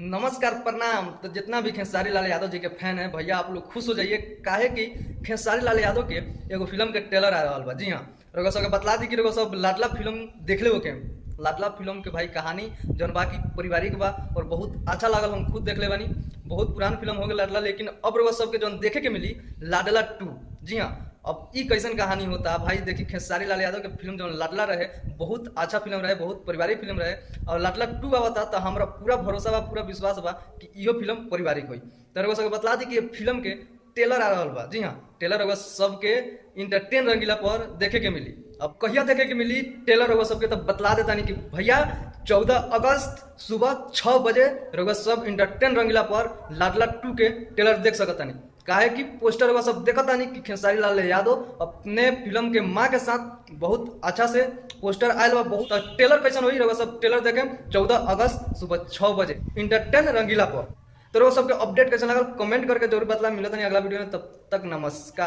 नमस्कार प्रणाम। तो जितना भी खेसारी लाल यादव जी के फैन है भैया, आप लोग खुश हो जाइए। काहे कि खेसारी लाल यादव के एगो फिल्म के ट्रेलर आ रहा बा। जी हाँ, रउआ सबके बतला दी कि रउआ सब लाडला फिल्म देखले हो के। लाडला फिल्म के भाई कहानी जौन बा की पारिवारिक बा और बहुत अच्छा लागल। हम खुद देखले बानी। बहुत पुरान फिल्म हो गई लाडला, लेकिन अब रउआ सबके जौन देखे के मिली लाडला 2। जी हाँ, अब ई कैसन कहानी होता भाई, देखी खेसारी लाल यादव के फिल्म जो लाडला रहे बहुत अच्छा फिल्म रहे, बहुत पारिवारिक फिल्म रहे। और लाडला 2 आवता तो हमारा पूरा भरोसा बा, पूरा विश्वास बा कि इहो फिल्म पारिवारिक होई। तो रउआ सबके बतला दी कि ये फिल्म के ट्रेलर आ रहा बा। जी हाँ, ट्रेलर रउआ सबके इंटरटेन रंगीला पर देखे के मिली। अब कहिया देखे के मिली ट्रेलर रउआ सबके, तब बतला देता नहीं कि भैया 14 अगस्त सुबह 6 बजे रउआ सब इंटरटेन रंगीला पर लाडला 2 के ट्रेलर देख सकता नहीं। काहे कि पोस्टर वह सब देखता नहीं कि खेसारी लाल यादव अपने फिल्म के माँ के साथ बहुत अच्छा से पोस्टर आयल बा। बहुत ट्रेलर कैसन हुई रउआ सब ट्रेलर देखे 14 अगस्त सुबह 6 बजे इंटरटेन रंगीला पर। तो रउआ सबके अपडेट कैसे लगल कमेंट करके जरूर बतला। मिलता नहीं अगला वीडियो में, तब तक नमस्कार।